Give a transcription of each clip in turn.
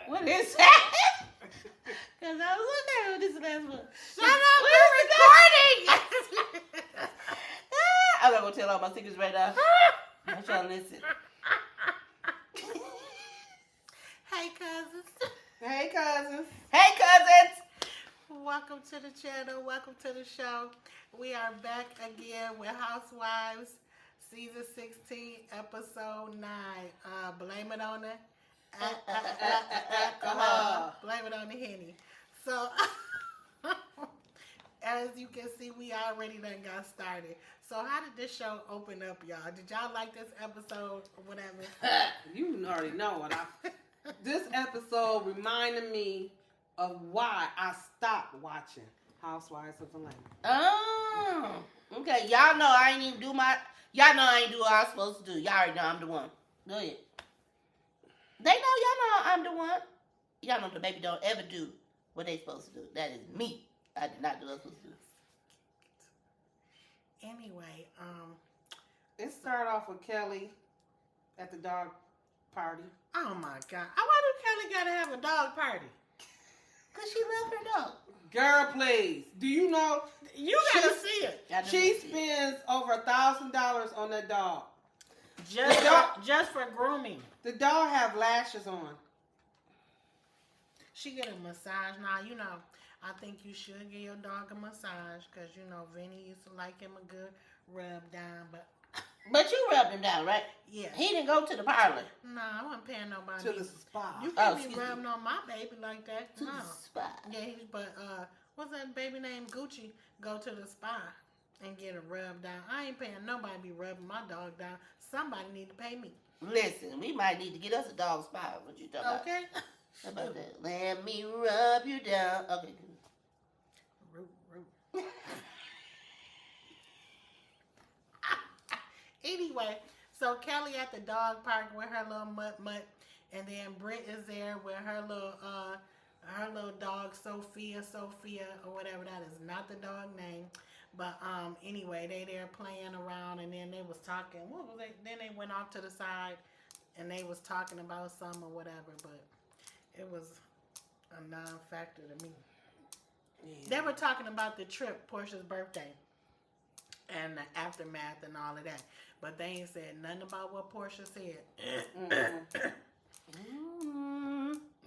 What is that? Because I was looking at this last one. Shut up, we're recording! I'm not going to tell all my secrets right now. I'm trying to listen. Hey, cousins. Hey, cousins. Hey, cousins. Welcome to the channel. Welcome to the show. We are back again with Housewives, Season 16, Episode 9. Blame it on the alcohol. Blame it on the Henny. So, as you can see, we already done got started. So, how did this show open up, y'all? Did y'all like this episode or whatever? You already know what This episode reminded me of why I stopped watching Housewives of Atlanta. Oh, okay. Y'all know I ain't even do y'all know I ain't do what I was supposed to do. Y'all already know I'm the one. Go ahead. They know y'all know I'm the one. Y'all know the baby don't ever do what they supposed to do. That is me. I did not do what I was supposed to do. Anyway, It started off with Kelly at the dog party. oh my God. Why do Kelly gotta have a dog party? Because she loved her dog. Girl, please. Do you know? You gotta see it. She spends over $1,000 on that dog. Just for grooming. The dog have lashes on. She get a massage. Now, you know, I think you should give your dog a massage because, you know, Vinny used to like him a good rub down. But you rubbed him down, right? Yeah. He didn't go to the parlor. No, I wasn't paying nobody. To the spa. You can't be rubbing on my baby like that. To No. the spa. Yeah, but what's that baby named Gucci? Go to the spa and get a rub down. I ain't paying nobody to be rubbing my dog down. Somebody need to pay me. Listen, we might need to get us a dog spa. What you talking Okay. about? How about that? Let me rub you down. Okay. Root. Anyway, so Kelly at the dog park with her little mutt, and then Britt is there with her little dog Sophia or whatever. That is not the dog name, but anyway, they there playing around, and then they was talking. What was they? Then they went off to the side, and they was talking about some or whatever, but it was a non-factor to me. Yeah. They were talking about the trip, Portia's birthday, and the aftermath and all of that. But they ain't said nothing about what Portia said.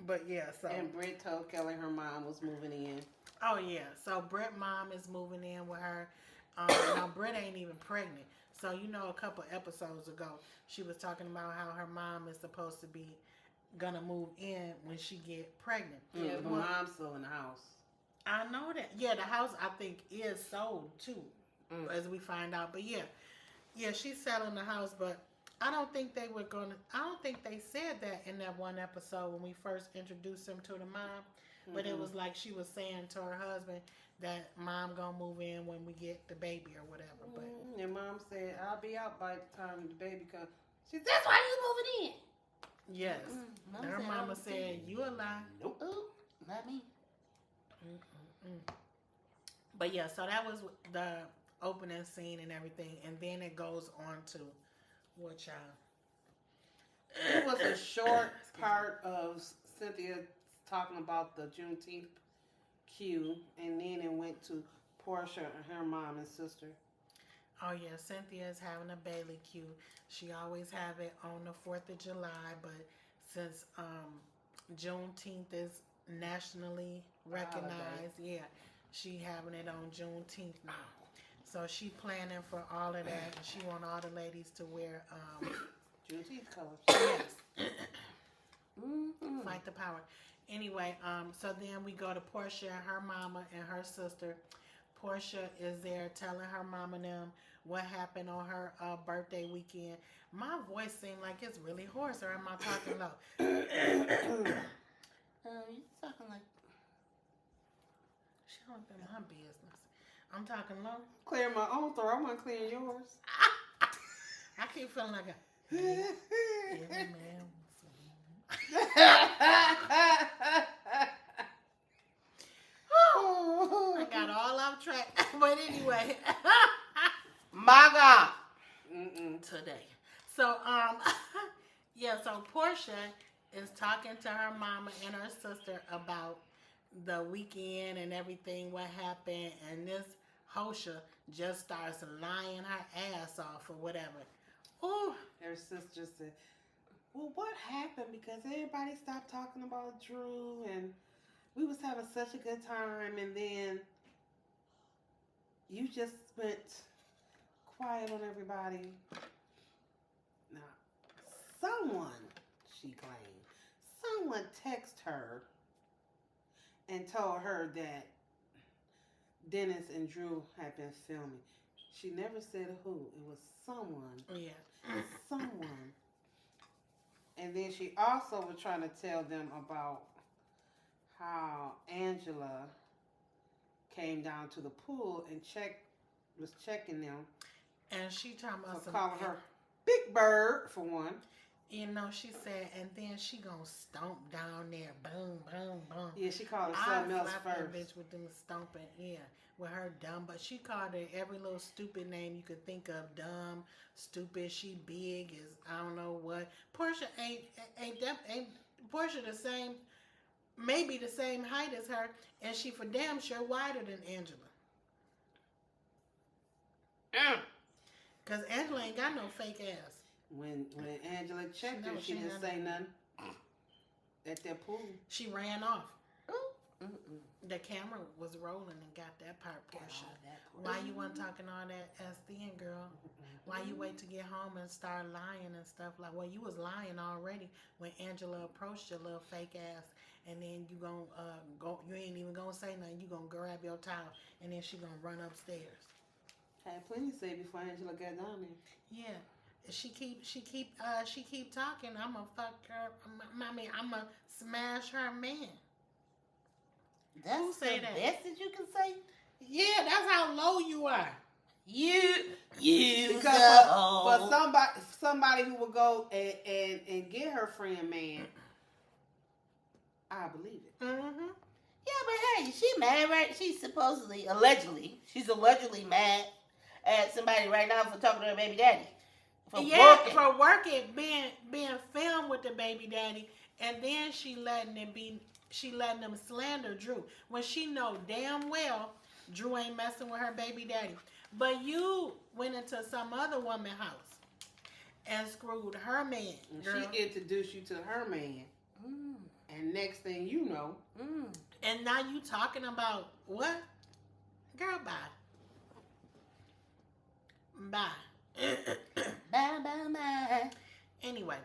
But yeah, so. And Britt told Kelly her mom was moving in. Oh yeah, so Britt mom is moving in with her. Now Britt ain't even pregnant. So you know, a couple episodes ago, she was talking about how her mom is supposed to be gonna move in when she get pregnant. Yeah, but mom's still in the house. I know that. Yeah, the house I think is sold too, as we find out. But yeah, she's selling the house. But I don't think they were gonna. I don't think they said that in that one episode when we first introduced him to the mom. But it was like she was saying to her husband that mom gonna move in when we get the baby or whatever. But your mom said I'll be out by the time the baby comes. She said, that's why you moving in. Yes, her mama said you a lie. Nope, not me. But yeah, so that was the opening scene and everything, and then it goes on to what y'all. It was a short part of Cynthia talking about the Juneteenth queue, and then it went to Portia and her mom and sister. Oh yeah, Cynthia is having a Bailey queue. She always have it on the 4th of July, but since Juneteenth is nationally recognized, she having it on Juneteenth now. So she planning for all of that, and she want all the ladies to wear Juneteenth colors. Yes. Fight the power. Anyway, so then we go to Portia and her mama and her sister. Portia is there telling her mama and them what happened on her birthday weekend. My voice seems like it's really hoarse, or am I talking low? You talking like She don't think my business. I'm talking low. Clear my own throat. I want to clear yours. I keep feeling like every man. I got all off track, but anyway. my God. Today. So, yeah, so So Portia is talking to her mama and her sister about the weekend and everything, what happened, and this Hosha just starts lying her ass off or whatever. Ooh. Her sister said, well, what happened? Because everybody stopped talking about Drew and we was having such a good time, and then you just went quiet on everybody. Now, she claimed, someone texted her and told her that Dennis and Drew had been filming. She never said who. It was someone. Yeah. Someone. And then she also was trying to tell them about how Angela came down to the pool and was checking them. And she talking about So calling her Big Bird for one. You know, she said, and then she gonna stomp down there, boom, boom, boom. Yeah, she called her something else slapped first. that bitch with them stomping, with her dumb. But she called her every little stupid name you could think of, dumb, stupid. She big as I don't know what. Portia ain't Portia the same, maybe the same height as her, and she for damn sure wider than Angela. Cause Angela ain't got no fake ass. When Angela checked her, she didn't say nothing at that pool. She ran off. The camera was rolling and got that part, Portia. Why you wasn't talking all that ass then, girl? Why you wait to get home and start lying and stuff like? Well, you was lying already when Angela approached your little fake ass, and then you gonna go. You ain't even gonna say nothing. You gonna grab your towel, and then she gonna run upstairs. Had plenty to say before Angela got down there. Yeah. She keep talking. I'ma fuck her. I'ma smash her man. That's Who say the that? best that you can say. Yeah, that's how low you are. You Because for somebody who will go and get her friend man, I believe it. Mm-hmm. Yeah, but hey, she mad, right? She's allegedly mad at somebody right now for talking to her baby daddy. For working, being filmed with the baby daddy, and then she letting them slander Drew when she know damn well Drew ain't messing with her baby daddy. But you went into some other woman's house and screwed her man. Girl. She introduced you to her man, and next thing you know, and now you talking about what? Girl, bye. Bye. Anyway,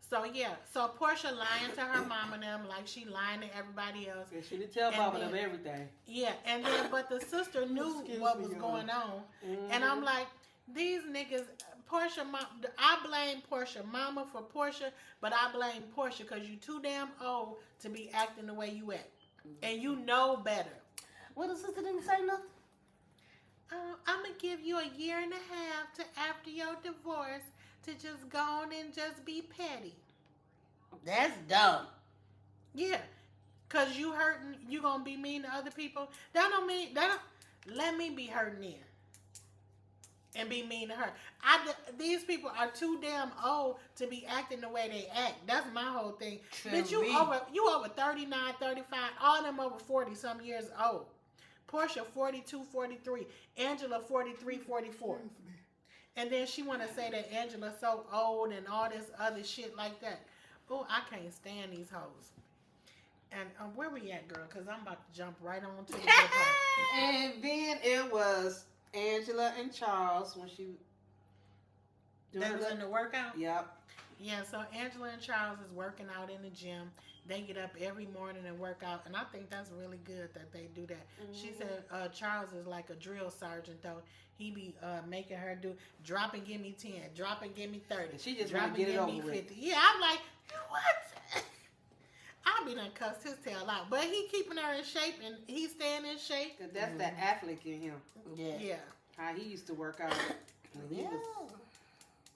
so Portia lying to her mom and them like she lying to everybody else. and she didn't tell Baba them everything. Yeah, and then but the sister knew what was going on, and I'm like, these niggas, Portia, I blame Portia mama for Portia, but I blame Portia because you too damn old to be acting the way you act, and you know better. Well, the sister didn't say nothing. I'm going to give you a year and a half to after your divorce to just go on and just be petty. That's dumb. Yeah. Because you hurting, you going to be mean to other people. Let me be hurting them. And be mean to her. These people are too damn old to be acting the way they act. That's my whole thing. Bitch, you over 39, 35, all them over 40 some years old. Portia 42, 43. Angela 43, 44. And then she want to say that Angela's so old and all this other shit like that. Oh, I can't stand these hoes. And where we at, girl? Because I'm about to jump right on to the good part. And then it was Angela and Charles when she... They was in the workout? Yep. Yeah, so Angela and Charles is working out in the gym. They get up every morning and work out, and I think that's really good that they do that. She said Charles is like a drill sergeant, though. He be making her do drop and give me 10, drop and give me 30. And she just drop want to get it over 50. with. Yeah, I'm like, what? I be done cussed his tail out, but he keeping her in shape, and he's staying in shape. Cause that's that athlete in him. Yeah. How he used to work out when he was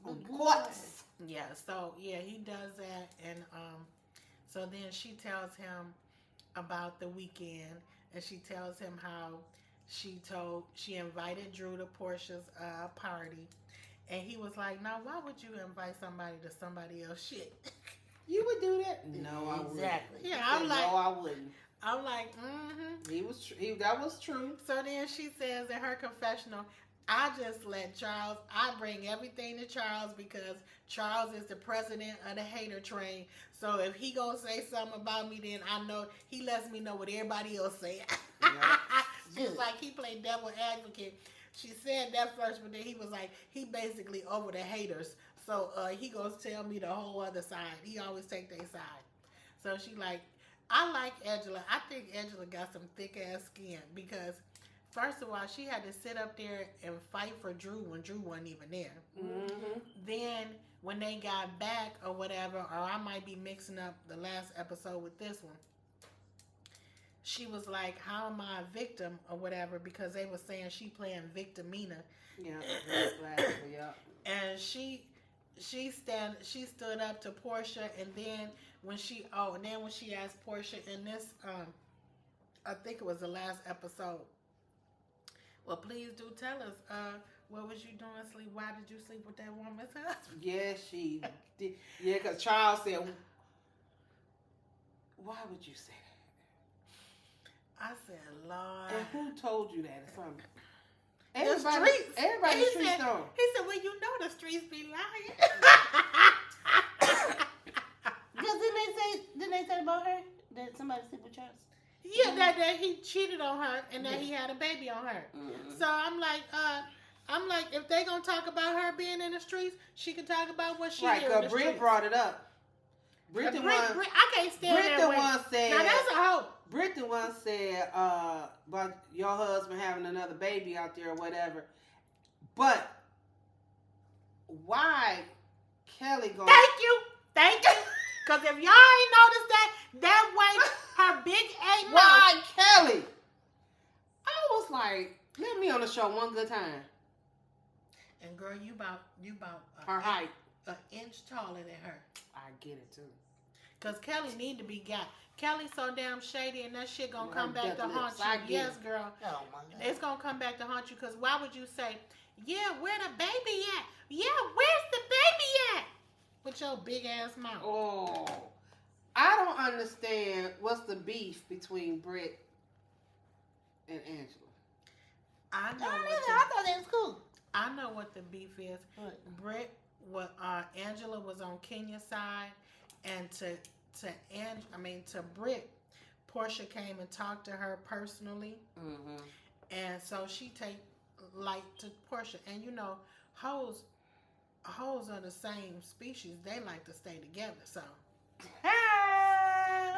on Good. courts. Yeah, so yeah, he does that, and so then she tells him about the weekend, and she tells him how she invited Drew to Portia's party, and he was like, "Now, why would you invite somebody to somebody else's shit?" do that? No, I wouldn't. Exactly. Yeah, He I'm said, like, no, I wouldn't. I'm like, mm-hmm. That was true. So then she says in her confessional, I just let Charles, I bring everything to Charles because Charles is the president of the hater train. So if he gonna say something about me, then I know, he lets me know what everybody else say. Yeah. She's like, he played devil advocate. She said that first, but then he was like, he basically over the haters. So he goes tell me the whole other side. He always take their side. So she like, I like Angela. I think Angela got some thick ass skin because first of all, she had to sit up there and fight for Drew when Drew wasn't even there. Mm-hmm. Then when they got back or whatever, or I might be mixing up the last episode with this one, she was like, how am I a victim or whatever, because they were saying she playing victimina. Yeah, that's last, yeah. And she stood up to Portia, and then when she asked Portia in this, I think it was the last episode, well, please do tell us, what was you doing sleep? Why did you sleep with that woman's husband? Yeah, she did. Yeah, because Charles said, why would you say that? I said, Lord. And who told you that or something? The streets. Everybody in the streets said, know. He said, well, you know the streets be lying. Because didn't they say about her that somebody sleep with Charles? Yeah, that he cheated on her and that he had a baby on her. Mm-hmm. So I'm like, if they gonna talk about her being in the streets, she can talk about what she Right, hear in the because Britt streets. brought it up. Britt the one. I can't stand Britt that the way. one said. Now that's a hoe. Britt the one said about your husband having another baby out there or whatever. But why Kelly going? Thank you. Because if y'all ain't noticed that way, her big A mouth. Why Kelly? I was like, let me on the show one good time. And girl, you about Her height. an inch taller than her. I get it too. Cause Kelly need to be got. Kelly's so damn shady, and that shit gonna Yeah, come back to definitely. haunt I you. get Yes, it. girl. Oh my God. It's gonna come back to haunt you. Cause why would you say, yeah, where the baby at? Yeah, where's the baby at? With your big ass mouth. Oh, I don't understand what's the beef between Britt and Angela. I know I what thought that was cool. I know what the beef is. What? Britt, Angela was on Kenya's side, and to Britt, Portia came and talked to her personally, Mm-hmm. and so she take light to Portia. And you know, hoes are the same species. They like to stay together. So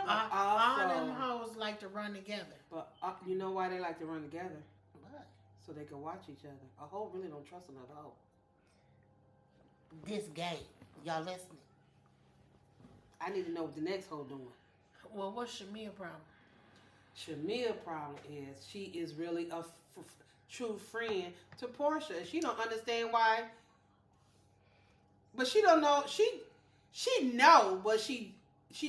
all them hoes like to run together. But you know why they like to run together? What? So they can watch each other. A hoe really don't trust another hoe. This game. Y'all listening? I need to know what the next hoe doing. Well, what's Shamia's problem? Shamia's problem is she is really a true friend to Portia. And she don't understand why. But she don't know. She know, but she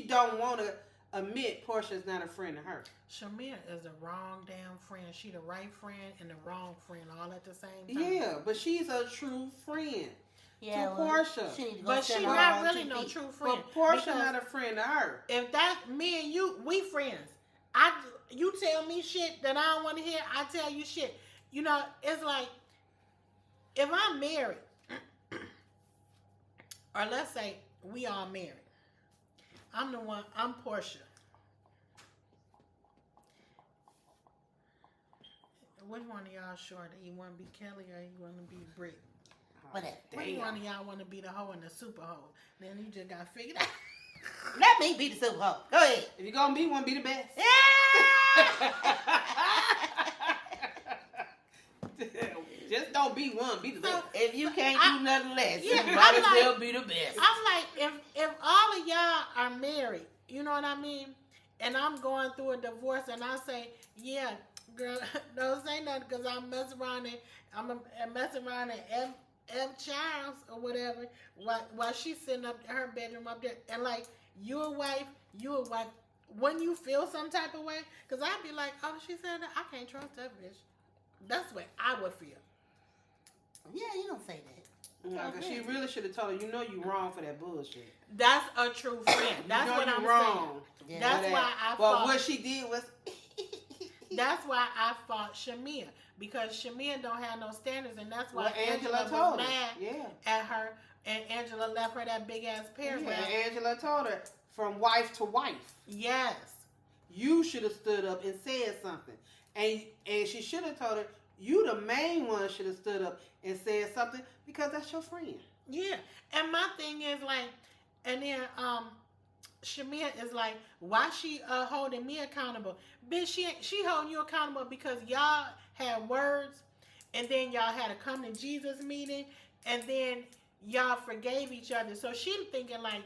don't want to admit Portia's not a friend to her. Shamia is the wrong damn friend. She the right friend and the wrong friend all at the same time. Yeah, but she's a true friend Yeah, to Portia. She need to go But stand she on her not own really 2 no feet. true friend. But Portia because not a friend to her. if that me and you friends, you tell me shit that I don't want to hear, I tell you shit. You know, it's like if I'm married, or let's say we all married. I'm Portia. Which one of y'all shorter? You want to be Kelly or you want to be Britt? Whatever. Which one of y'all want to be the hoe and the super hoe? Then you just got figured out. Let me be the super hoe. Go ahead. If you're gonna be one, be the best. Yeah! Just don't be one, be the best. If you can't do nothing less, Yeah, you might I'm as like- well be the best. I'm like, if all of y'all are married, you know what I mean? And I'm going through a divorce and I say, yeah, girl, don't say nothing because I'm messing around and F Charles or whatever while she's sitting up in her bedroom up there. And like, you a wife, wouldn't you feel some type of way? Because I'd be like, oh, she said that. I can't trust that bitch. That's what I would feel. Yeah, you don't say that. No, because she really should have told her, you know you wrong for that bullshit. That's a true friend. That's you know what you I'm wrong. saying. That's why I But fought. what she did was... That's why I fought Shamia. Because Shamia don't have no standards, and that's why Well, Angela was told her. mad Yeah. at her, and Angela left her that big-ass paragraph. Yeah, and Angela told her, from wife to wife. Yes. You should have stood up and said something. And she should have told her, you the main one should have stood up and said something because that's your friend. Yeah. And my thing is like, and then Shamia is like, why she holding me accountable? Bitch, she holding you accountable because y'all had words, and then y'all had a come to Jesus meeting, and then y'all forgave each other. So she thinking like,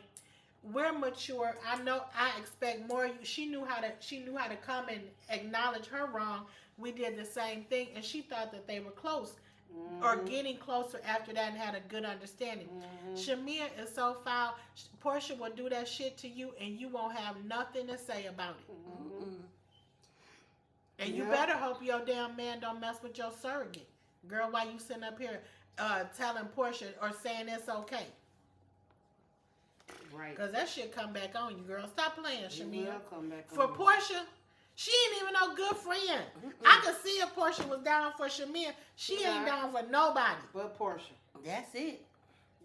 we're mature. I know I expect more. She knew how to come and acknowledge her wrong. We did the same thing, and she thought that they were close. Or getting closer after that and had a good understanding. Shamia is so foul. Portia will do that shit to you and you won't have nothing to say about it. And you better hope your damn man don't mess with your surrogate. Girl, why you sitting up here telling Portia or saying it's okay? Right. Because that shit come back on you, girl. Stop playing, Shamia. Come back For on Portia, she ain't even no good friend. I could see if Portia was down for Shamia. She ain't down for nobody. But Portia. That's it.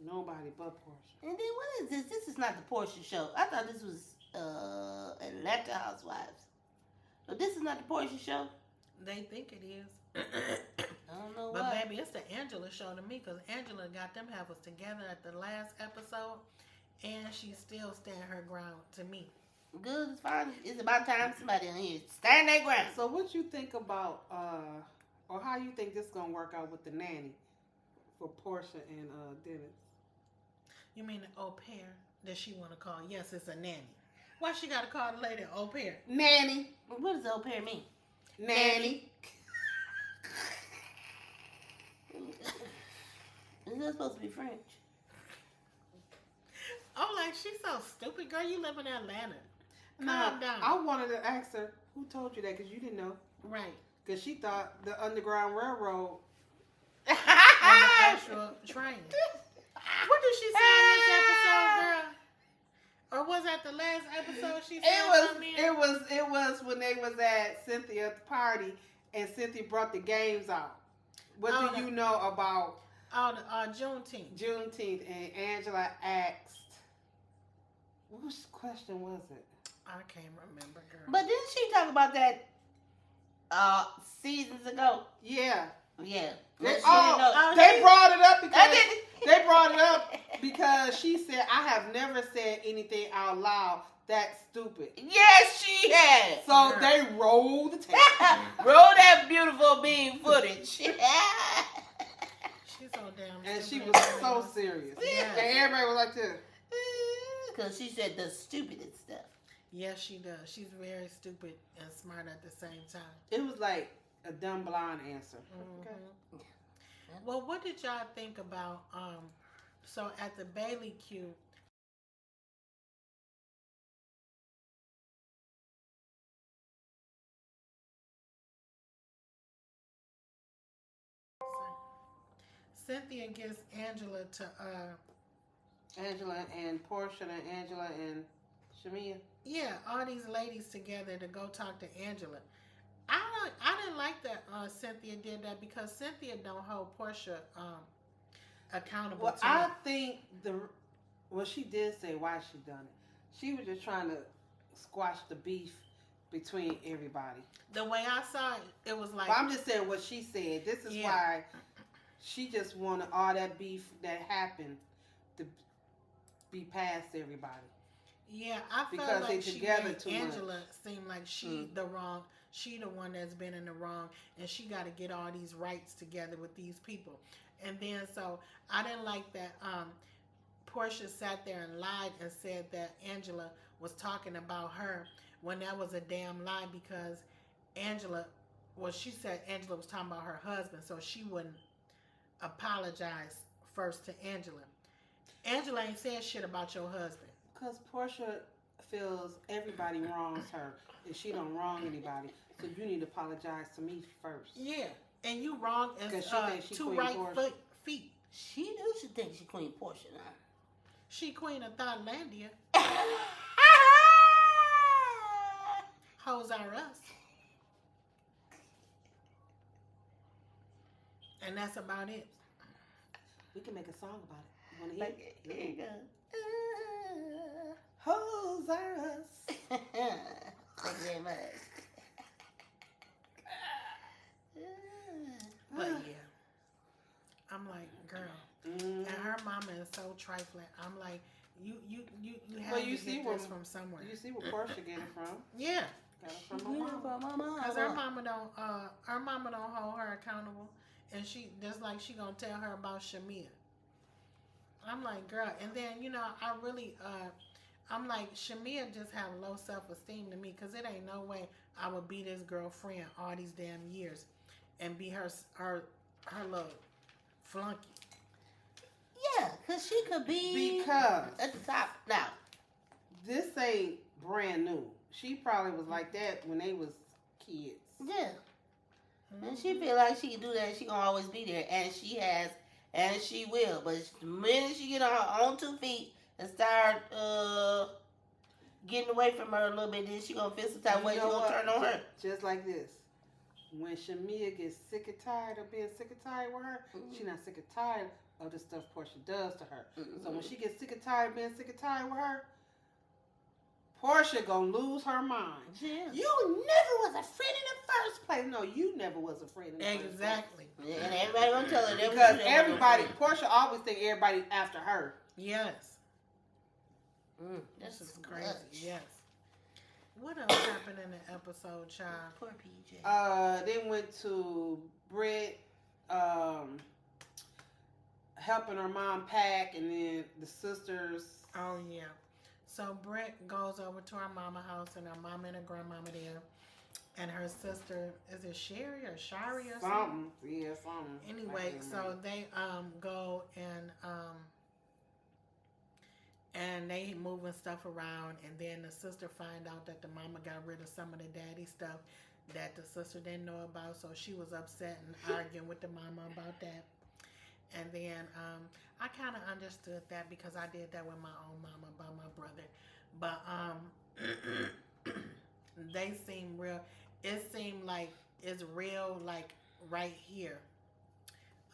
Nobody but Portia. And then what is this? This is not the Portia show. I thought this was Atlanta Housewives. But this is not the Portia show. They think it is. I don't know But why. baby, it's the Angela show to me because Angela got them heifers together at the last episode, and she still stand her ground to me. Good, it's fine. It's about time somebody in here stand their ground. So what you think about, or how you think this is going to work out with the nanny for Portia and Dennis? You mean the au pair that she want to call? Yes, it's a nanny. Why she got to call the lady au pair? Nanny. What does au pair mean? Nanny. Is that supposed to be French? I'm like, she's so stupid. Girl, you live in Atlanta. Nah, Calm down. I wanted to ask her, who told you that? Because you didn't know. Right. Because she thought the Underground Railroad. On the actual train. What did she say in this episode, girl? Or was that the last episode she said? It was when they was at Cynthia's party and Cynthia brought the games out. What do you know about Juneteenth. Juneteenth? And Angela asked, which question was it? I can't remember, girl. But didn't she talk about that seasons ago? Yeah. Yeah. They She didn't know. brought it up because didn't- they brought it up because she said, I have never said anything out loud that's stupid. Yes, she had. So they rolled the tape. Roll that beautiful bean footage. She's so damn And she stupid. was so serious. Yes. And everybody was like this. Because she said the stupidest stuff. Yes, she does. She's very stupid and smart at the same time. It was like a dumb blonde answer. Mhm. Well, what did y'all think about, so at the Bailey Q, Cynthia gets Angela to, Angela and Portia and Angela and Shamia. yeah, all these ladies together to go talk to Angela. I didn't like that Cynthia did that because Cynthia don't hold Portia accountable. Well, to I her. think she did say why she done it. She was just trying to squash the beef between everybody. The way I saw it, it was like. But I'm just saying what she said. This is why she just wanted all that beef that happened to be past everybody. Yeah, I felt Because like they she together made too Angela seem like she the wrong. She the one that's been in the wrong, and she got to get all these rights together with these people. And then so I didn't like that. Portia sat there and lied and said that Angela was talking about her when that was a damn lie because Angela. Well, she said Angela was talking about her husband, so she wouldn't apologize first to Angela. Angela ain't said shit about your husband. Because Portia feels everybody wrongs her and she don't wrong anybody. So you need to apologize to me first. Yeah, and you wrong as 'Cause she thinks she two Queen right Portia. feet. She knew she thinks she Queen Portia now. She Queen of Thailandia. Hoes are us. And that's about it. We can make a song about it. You want to hear it? Here you go. Hoes are us. Thank you very much. But yeah, I'm like, girl, and her mama is so trifling. I'm like, you have Well, to you get see this where- from somewhere. You see where Portia get it from? Yeah, Got it from my mom. cause her mama don't hold her accountable, and she just like she gonna tell her about Shamia. I'm like, girl, and then I really I'm like, Shamia just have low self-esteem to me, cause it ain't no way I would be this girlfriend all these damn years and be her little flunky. Yeah, because she could be Because at the top now. this ain't brand new. She probably was like that when they was kids. Yeah. And she feel like she can do that. She gonna always be there, and she has, and she will. But the minute she get on her own 2 feet and start getting away from her a little bit, then she gonna feel some type of way. She gonna turn on her. Just like this. When Shamia gets sick and tired of being sick and tired with her, she not sick and tired of the stuff Portia does to her. So when she gets sick and tired of being sick and tired with her, Portia gonna lose her mind. Yeah. You never was a friend in the first place. No, you never was a friend in the first place. Exactly. Yeah, and everybody gonna tell her that Because everybody, Portia always think everybody after her. Yes. This This is is crazy. clutch. Yes. What else happened in the episode, child? Poor PJ. They went to Britt, helping her mom pack, and then the sisters. Oh yeah. So Britt goes over to her mama house, and her mama and her grandmama there, and her sister, is it Sherry or Shari or something? Something. Yeah, something. Anyway, I can't so remember. they go and they moving stuff around, and then the sister find out that the mama got rid of some of the daddy stuff that the sister didn't know about, so she was upset and arguing with the mama about that. And then I kind of understood that because I did that with my own mama about my brother. But they seem real. It seemed like it's real, like right here,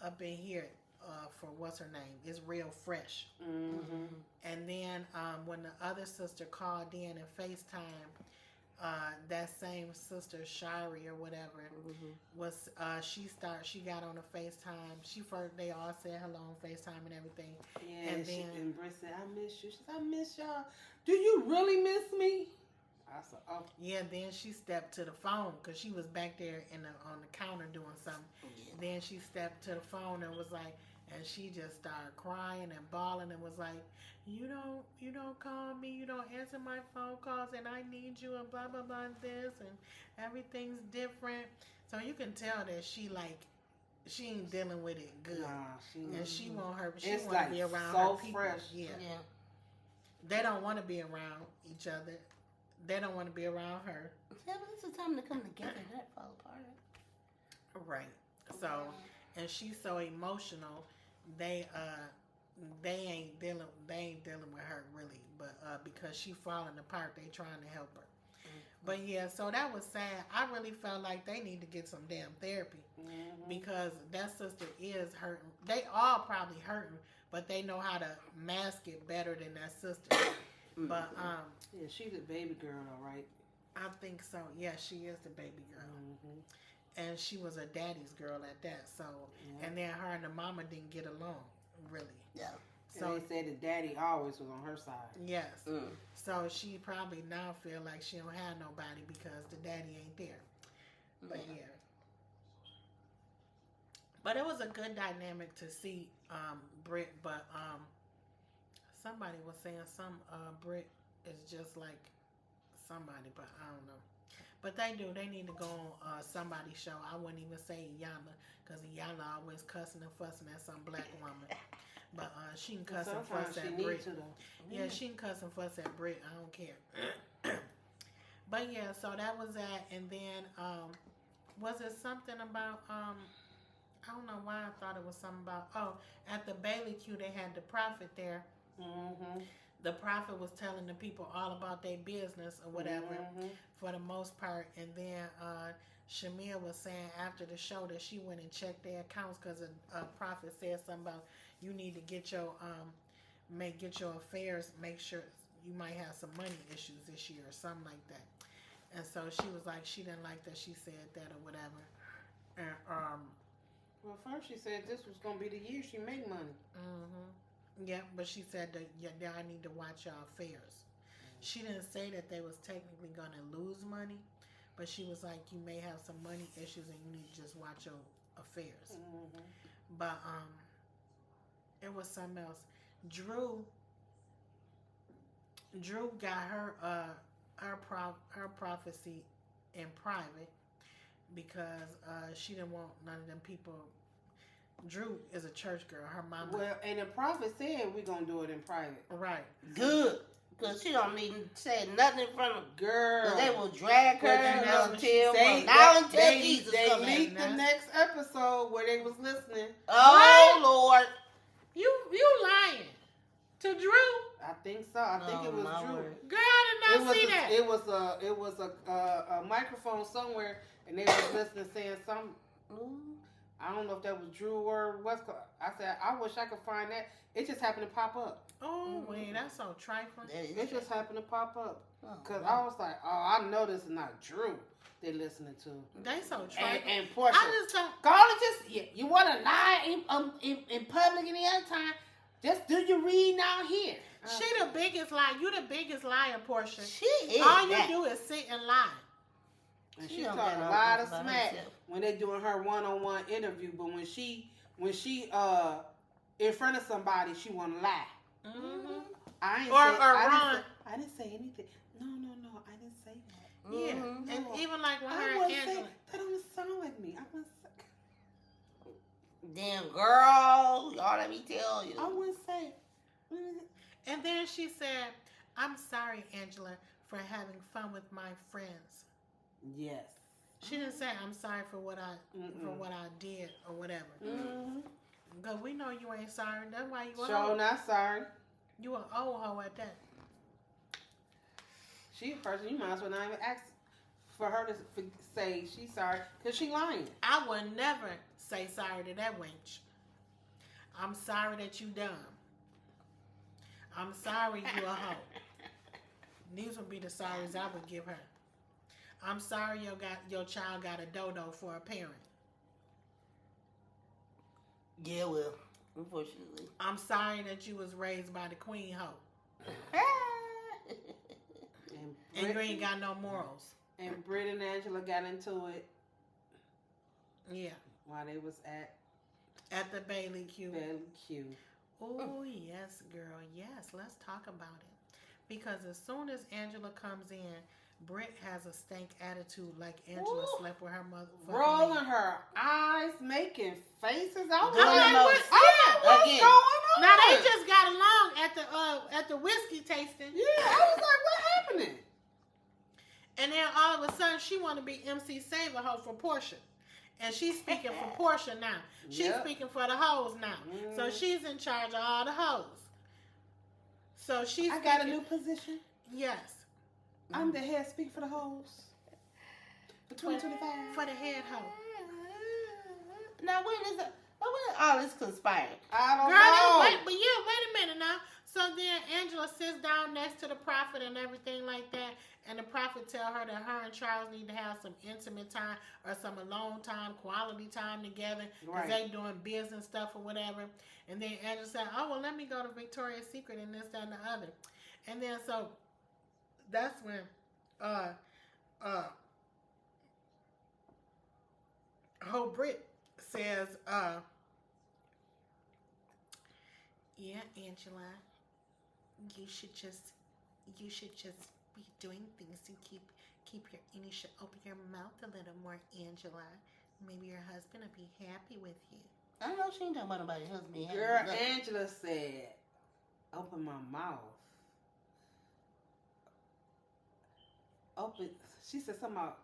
up in here, for what's her name. It's real fresh. Mm-hmm. And then when the other sister called in and FaceTime, that same sister Shari or whatever was she got on a FaceTime. They all said hello on FaceTime and everything. Yeah, And she, then- and Britt said, "I miss you." She said, "I miss y'all." Do you really miss me? I said, "Oh." Yeah, then she stepped to the phone because she was back there on the counter doing something. Yeah. Then she stepped to the phone and was like, and she just started crying and bawling and was like, you don't call me, you don't answer my phone calls, and I need you, and blah blah blah, and this, and everything's different. So you can tell that she ain't dealing with it good, Nah, and she want It's to like be around so her people. fresh. Yeah, Yeah. they don't want to be around each other. They don't want to be around her. Yeah, but it's a time to come together. That fall apart. Right. So, and she's so emotional. They ain't dealing with her really, but because she falling apart, they trying to help her. But yeah, so that was sad. I really felt like they need to get some damn therapy because that sister is hurting. They all probably hurting, but they know how to mask it better than that sister. But yeah, she's a baby girl, all right. I think so. Yeah, she is the baby girl. And she was a daddy's girl at that. So, and then her and the mama didn't get along, really. Yeah. So So, they said the daddy always was on her side. yes. So she probably now feel like she don't have nobody because the daddy ain't there. But yeah. But it was a good dynamic to see Britt. But somebody was saying Britt is just like somebody, but I don't know. But they do. They need to go on somebody's show. I wouldn't even say Iyanla because Iyanla always cussing and fussing at some black woman. But she can cuss and Sometimes fuss she at need Britt. to though. Yeah, she can cuss and fuss at Britt. I don't care. But yeah, so that was that. And then was it something about I don't know why I thought it was something about. Oh, at the Bailey Q, they had the prophet there. Mm-hmm. The prophet was telling the people all about their business or whatever, Mm-hmm. for the most part. And then Shamia was saying after the show that she went and checked their accounts because a prophet said something about you need to get your affairs, make sure you might have some money issues this year or something like that. And so she was like, she didn't like that she said that or whatever. And Well, first she said this was gonna be the year she made money. yeah, but she said that I need to watch your affairs. She didn't say that they was technically gonna lose money, but she was like, you may have some money issues and you need to just watch your affairs. Mm-hmm. But it was something else. Drew got her prophecy in private because she didn't want none of them people. Drew is a church girl. Her mama. Well, and the prophet said we're gonna do it in private. Right. Good. Because she don't need to say nothing in front of Girl. They will drag her But you know, until they Jesus they come in. leaked the next episode where they was listening. Oh, Lord. You lying to Drew? I think so. I think it was my Drew. word. Girl, I did not see that. It was a microphone somewhere, and they was listening saying something. I don't know if that was Drew or what's. I said I wish I could find that. It just happened to pop up. Oh, wait, that's so trifling. It just happened to pop up. Because wow. I was like, oh, I know this is not Drew they're listening to. They so trifling. And Portia. I just don't. You want to lie in public any other time, just do your reading out here. She the biggest liar. You the biggest liar, Portia. She is. All that. you do is sit and lie. And She she don't talking got a no lot of about smack herself. when they doing her one-on-one interview, but when she in front of somebody, she want to lie. Mm-hmm. I ain't Or say, run. I didn't say anything. No, I didn't say that. Yeah, Mm-hmm. and even like when her I and wouldn't say Angela. that. Don't sound like me. I wouldn't say. Damn, girl. Y'all let me tell you. I wouldn't say. And then she said, "I'm sorry, Angela, for having fun with my friends." Yes. She didn't say, "I'm sorry for what I did or whatever." Mm-hmm. Cause we know you ain't sorry. That's why you a Sure, hoe. not sorry. You an old hoe at that. She a person you might as well not even ask for her to say she's sorry because she lying. I would never say sorry to that wench. I'm sorry that you dumb. I'm sorry you a hoe. These would be the sorries I would give her. I'm sorry your child got a dodo for a parent. Yeah, well, unfortunately. I'm sorry that you was raised by the queen hoe. And you ain't got no morals. And Britt and Angela got into it. Yeah. While they was At the Bailey Q. Bailey Q. Oh, yes, girl. Yes, let's talk about it. Because as soon as Angela comes in, Britt has a stank attitude like Angela slept with her mother. Rolling her eyes, making faces. I was Doing like, the most. what's Again. going on? Now they just got along at the whiskey tasting. Yeah, I was like, what happening? And then all of a sudden she want to be MC Saver hoe for Portia. And she's speaking for Portia now. She's speaking for the hoes now. So she's in charge of all the hoes. So she's I got a new position. Yes. I'm the head speaker for the hoes. For 2025. For the head hoe. Now, when all this conspiring? I don't Girl, know. wait a minute now. So then Angela sits down next to the prophet and everything like that, and the prophet tell her that her and Charles need to have some intimate time or some alone time, quality time together, because they doing business stuff or whatever. And then Angela said, "Oh well, let me go to Victoria's Secret and this, that, and the other." And then so that's when Ho Brit says, "Yeah, Angela, you should just be doing things to keep your, and you should open your mouth a little more, Angela. Maybe your husband will be happy with you." I know she ain't talking about nobody's husband. Girl, Angela said, open my mouth. Open. She said something about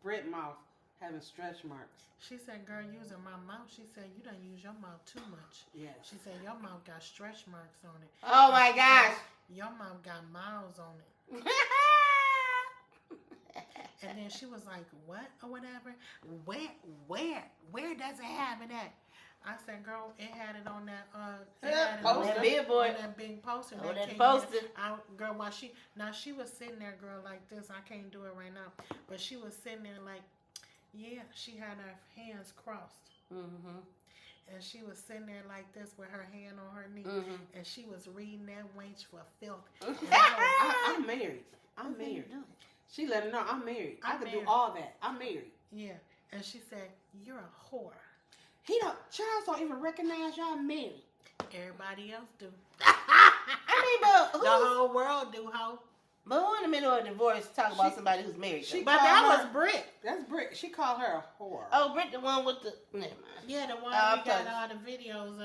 Britt mouth having stretch marks. She said, girl, using my mouth. She said, you done use your mouth too much. Yes. She said, your mouth got stretch marks on it. Oh my She gosh. said, your mouth got miles on it. And then she was like, what or whatever? Where does it have it at? I said, girl, it had it on that it had it on that billboard. on that big poster. On that came poster. in. Girl, while she was sitting there, girl, like this. I can't do it right now, but she was sitting there like, yeah, she had her hands crossed. Mm-hmm. And she was sitting there like this with her hand on her knee, and she was reading that wench for filth. I'm married. I'm married. She let her know I'm married. I can do all that. I'm married. Yeah, and she said, "You're a whore." Charles don't even recognize y'all married. Everybody else do. I mean, The whole world do, ho. but who in the middle of a divorce talk about somebody who's married? But that was Brit. That's Brit. She called her a whore. Oh, Brit, the one with the. Never mind. Yeah, the one we got all the videos.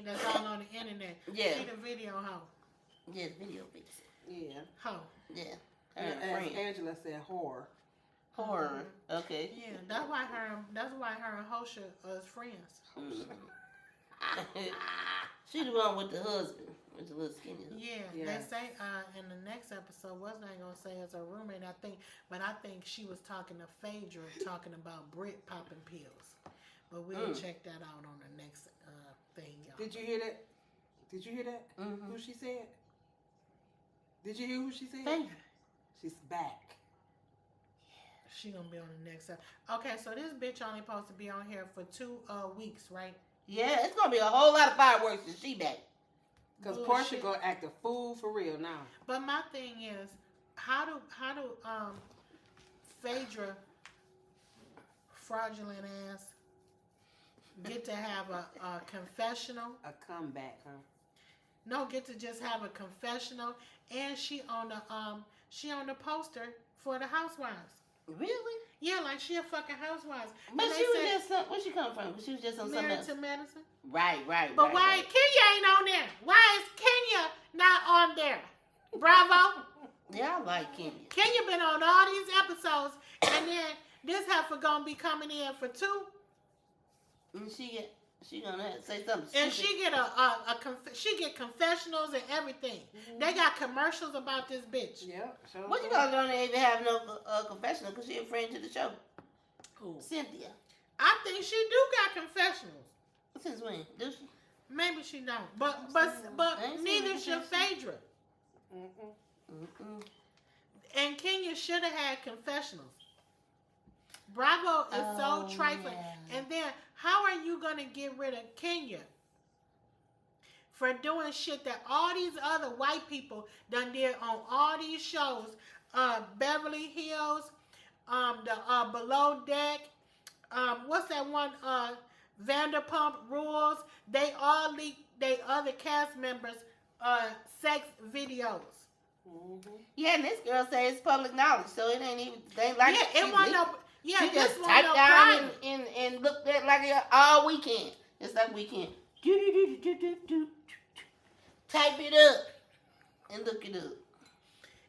That's all on the internet. Yeah. She the video ho. Yeah, the video piece. Yeah. Ho. Yeah. As Angela said, whore. Horror. Okay. Yeah, that's why her and Hosha is friends. She the one with the husband, with the little skinny. Yeah, they say in the next episode, wasn't I gonna say as a roommate? I think she was talking to Phaedra, talking about Brit popping pills. But we'll check that out on the next thing, y'all. Did you hear that? Mm-hmm. Who she said? Did you hear who she said? Phaedra. She's back. She gonna be on the next episode. Okay, so this bitch only supposed to be on here for 2 weeks, right? Yeah, it's gonna be a whole lot of fireworks when she back. Because Portia gonna act a fool for real now. But my thing is, how do Phaedra, fraudulent ass, get to have a confessional? A comeback, huh? No, get to just have a confessional, and she on the poster for the Housewives. Really? Yeah, like she a fucking housewife. But she was just where she come from? She was just on something married else. to Madison. Right. But why Kenya ain't on there? Why is Kenya not on there? Bravo. Yeah, I like Kenya. Kenya been on all these episodes, and then this heifer gonna be coming in for 2. And she gonna have to say something And stupid. she get confessionals and everything. Mm-hmm. They got commercials about this bitch. Yep. So What you gonna don't even have no confessional because she a friend to the show. Who? Cynthia. I think she do got confessionals. Since when? Do she? Maybe she don't. But I ain't seen neither her should Phaedra. Mm-mm. And Kenya should have had confessionals. Bravo is so trifling. Yeah. And then how are you gonna get rid of Kenya for doing shit that all these other white people done did on all these shows? Beverly Hills, the Below Deck, what's that one? Vanderpump Rules. They all leaked they other cast members sex videos. Mm-hmm. Yeah, and this girl says it's public knowledge, so it ain't even they like Yeah, it wasn't no. Yeah, she this just one typed no down private. and looked at like it all weekend. It's like weekend. Type it up and look it up.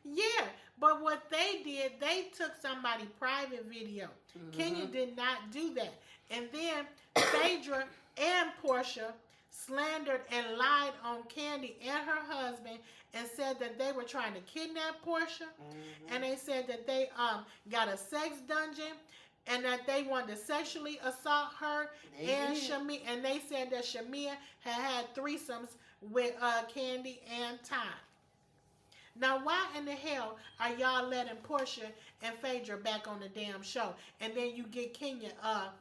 Yeah, but what they did, they took somebody's private video. Kenya did not do that. And then Phaedra and Portia slandered and lied on Candy and her husband and said that they were trying to kidnap Portia. And they said that they got a sex dungeon and that they wanted to sexually assault her and Shamia. And they said that Shamia had threesomes with Candy and Ty. Now, why in the hell are y'all letting Portia and Phaedra back on the damn show? And then you get Kenya off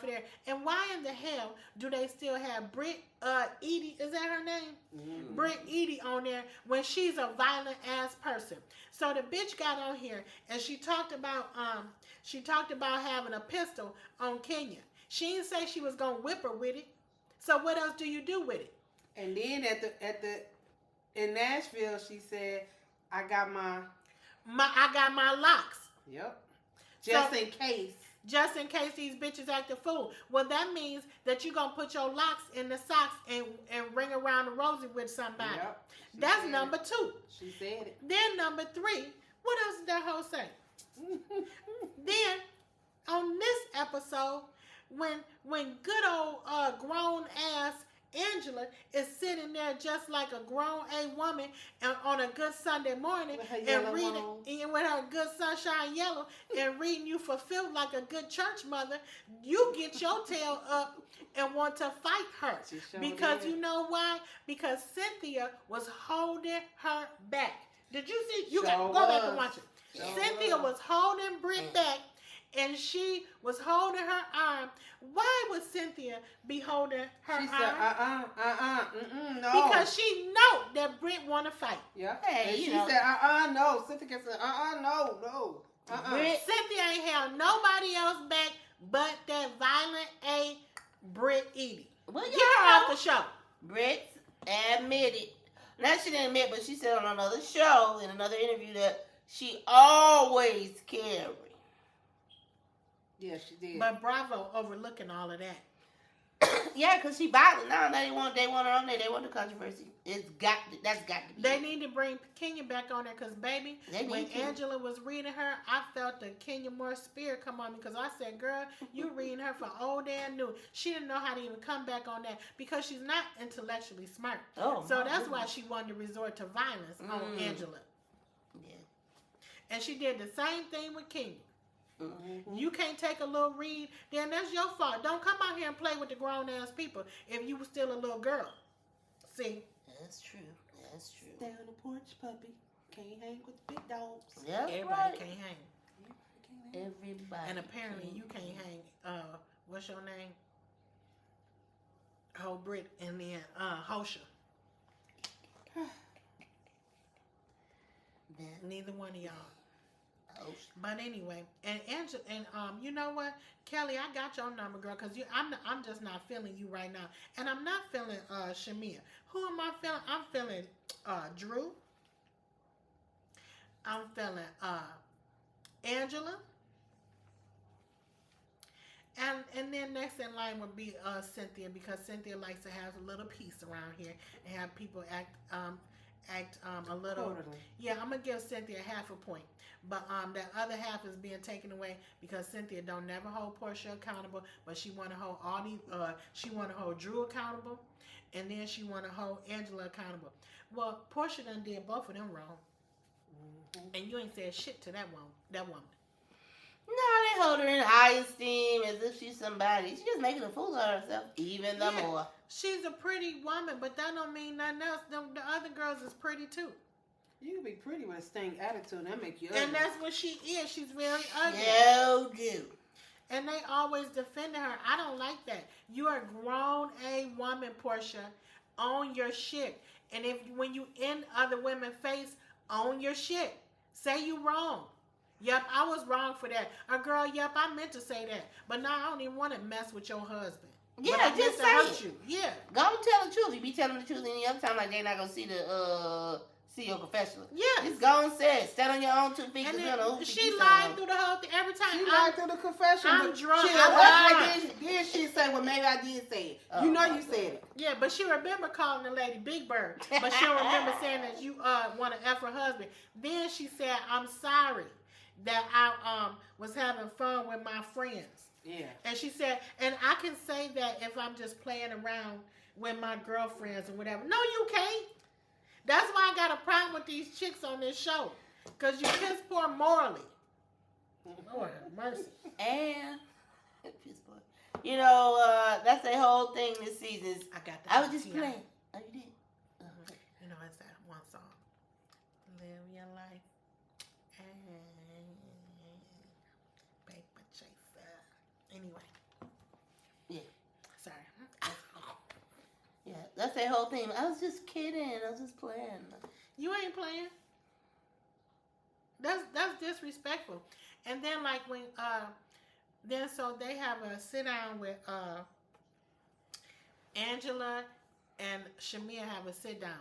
of there. And why in the hell do they still have Britt Edie, is that her name? Mm-hmm. Britt Edie on there when she's a violent ass person. So the bitch got on here and she talked about having a pistol on Kenya. She didn't say she was gonna whip her with it. So what else do you do with it? And then in Nashville, she said, "I got my locks." Yep. Just in case these bitches act a fool. Well, that means that you're gonna put your locks in the socks and ring around the rosy with somebody. Yep. That's number 2. She said it. Then number 3. What else did that hoe say? Then on this episode when good old grown ass Angela is sitting there just like a grown A woman on a good Sunday morning With her and yellow reading on. and with her good sunshine yellow and reading you fulfilled like a good church mother, you get your tail up and want to fight her. She sure Because did. you know why? Because Cynthia was holding her back. Did you see? You Sure got go back and was. watch it. Sure Cynthia was holding Britt back, and she was holding her arm. Why would Cynthia be holding her She arm? said, no. Because she know that Britt want to fight. Yeah. Hey, And you she know. said, no. Cynthia said, no. Britt- Cynthia ain't held nobody else back but that violent A Britt Edie. Well, Get her off the show. Britt admitted, not she didn't admit, but she said on another show, in another interview, that she always carried. Yeah, she did. But Bravo overlooking all of that. Yeah, because she violent now. They want her on there. They want the controversy. That's got to be. They need to bring Kenya back on there because, baby, They when need to. Angela was reading her, I felt the Kenya Moore spirit come on me because I said, girl, you reading her for old and new. She didn't know how to even come back on that because she's not intellectually smart. Oh, So my that's why goodness. she wanted to resort to violence on Angela. Yeah. And she did the same thing with Kenya. Mm-hmm. You can't take a little read, then that's your fault. Don't come out here and play with the grown ass people if you were still a little girl. See? That's true. That's true. Stay on the porch, puppy. Can't hang with the big dogs. Yeah, Everybody right. can't hang. Everybody. And apparently you can't hang, what's your name? Ho Britt and then Hosha. Neither one of y'all. Oh, But anyway, and Angela, and you know what, Kelly, I got your number, girl, because I'm just not feeling you right now, and I'm not feeling Shamia. Who am I feeling? I'm feeling Drew. I'm feeling Angela, and then next in line would be Cynthia, because Cynthia likes to have a little peace around here and have people act a little. Quarterly. Yeah, I'm gonna give Cynthia half a point. But that other half is being taken away because Cynthia don't never hold Portia accountable, but she want to hold all these. She want to hold Drew accountable, and then she want to hold Angela accountable. Well, Portia done did both of them wrong, and you ain't said shit to that woman. no, they hold her in high esteem as if she's somebody. She's just making a fool of herself, even the Yeah. more. She's a pretty woman, but that don't mean nothing else. The other girls is pretty too, You can be pretty with a stank attitude, and that make you ugly. and that's what she is. She's very ugly. No, do. And they always defending her. I don't like that. You are a grown A woman, Portia. Own your shit. And when you in other women's face, own your shit. Say you wrong. Yep, I was wrong for that. Girl, yep, I meant to say that. But now I don't even want to mess with your husband. But Yeah, I meant just to say hurt it. you. Yeah. Go and tell the truth. You be telling the truth any other time, like they're not gonna see your professional. Yeah. Just go and say it. Stand on your own 2 feet. And you know, then she lied through the whole thing every time. She lied through the confession. I'm but drunk. She I'm then she say, well, maybe I did say it. Oh, you know my you said it. Yeah, but she remember calling the lady Big Bird. But she don't remember saying that you want to F her husband. Then she said, I'm sorry that I was having fun with my friends. Yeah. And she said, and I can say that if I'm just playing around with my girlfriends or whatever. No, you can't. That's why I got a problem with these chicks on this show. Because you piss poor morally. Lord have mercy. And you know, that's the whole thing this season. Is I got that. I was just Yeah. playing. Oh, you did. You know, it's that one song. Live your life. And paper chaser. Anyway. Yeah. Sorry. Yeah, that's the whole thing. I was just kidding. I was just playing. You ain't playing. That's disrespectful. And then like when then so they have a sit down with Angela and Shamia have a sit down.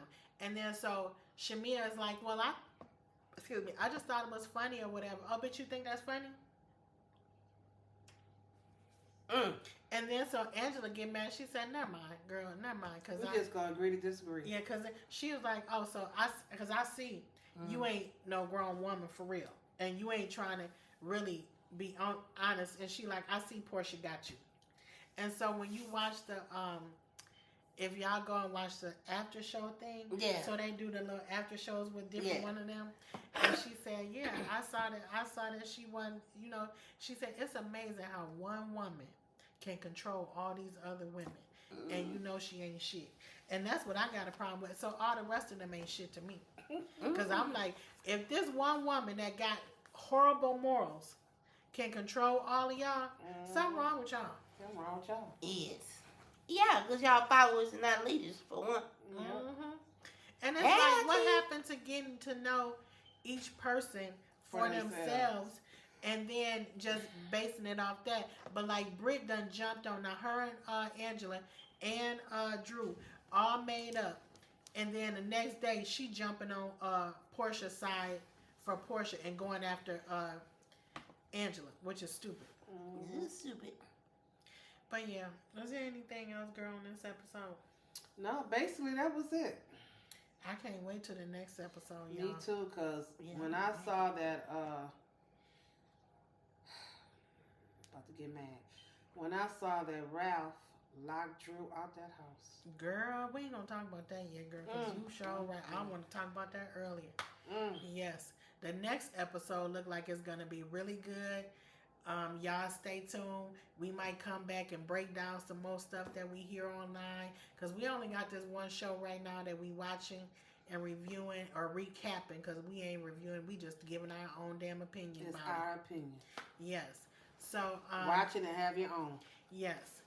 And then so Shamia is like, well, I just thought it was funny or whatever. Oh, but you think that's funny? And then so Angela get mad. She said, "Never mind, girl. Never mind." Cause We just gonna agree to disagree. yeah, cause she was like, "Oh, so I see you ain't no grown woman for real, and you ain't trying to really be honest, and she like, I see Portia got you. And so when you watch the if y'all go and watch the after show thing, Yeah. so they do the little after shows with different one of them, and she said, yeah, I saw that she won. You know, she said it's amazing how one woman can control all these other women, and you know she ain't shit. And that's what I got a problem with. So all the rest of them ain't shit to me, because I'm like, if this one woman that got horrible morals can control all of y'all, something wrong with y'all. Something wrong with y'all. Yes. Yeah, because y'all followers and not leaders, for one. Mm-hmm. And it's like, what happened to getting to know each person for themselves and then just basing it off that? But like Britt done jumped on, now her and Angela and Drew all made up. And then the next day she jumping on Portia's side for Portia and going after Angela, which is stupid. This is stupid. But yeah, was there anything else, girl, in this episode? No, basically that was it. I can't wait till the next episode, y'all. Me too, because when I saw that, about to get mad. When I saw that Ralph locked Drew out that house. Girl, we ain't gonna talk about that yet, girl, because you sure right. I want to talk about that earlier. Yes. The next episode look like it's gonna be really good. Y'all stay tuned. We might come back and break down some more stuff that we hear online, because we only got this one show right now that we watching and reviewing or recapping, because we ain't reviewing, we just giving our own damn opinion. It's about our it. opinion. Yes. So watch it and have your own. Yes.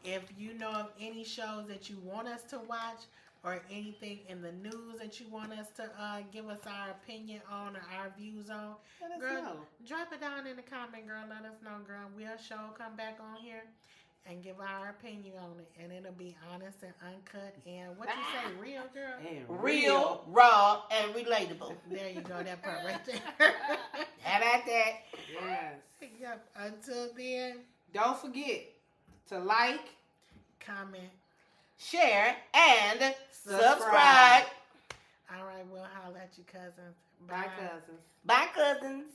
If you know of any shows that you want us to watch, or anything in the news that you want us to give us our opinion on or our views on, Let us girl, know. drop it down in the comment, girl. Let us know, girl. We'll sure come back on here and give our opinion on it, and it'll be honest and uncut and what you say, real, girl? And Real, raw, and relatable. There you go, that part right there. How about that? Yes. Yep. Until then, don't forget to like, comment, share, and subscribe. All right, we'll holler at you, cousins. Bye, cousins. Bye, cousins.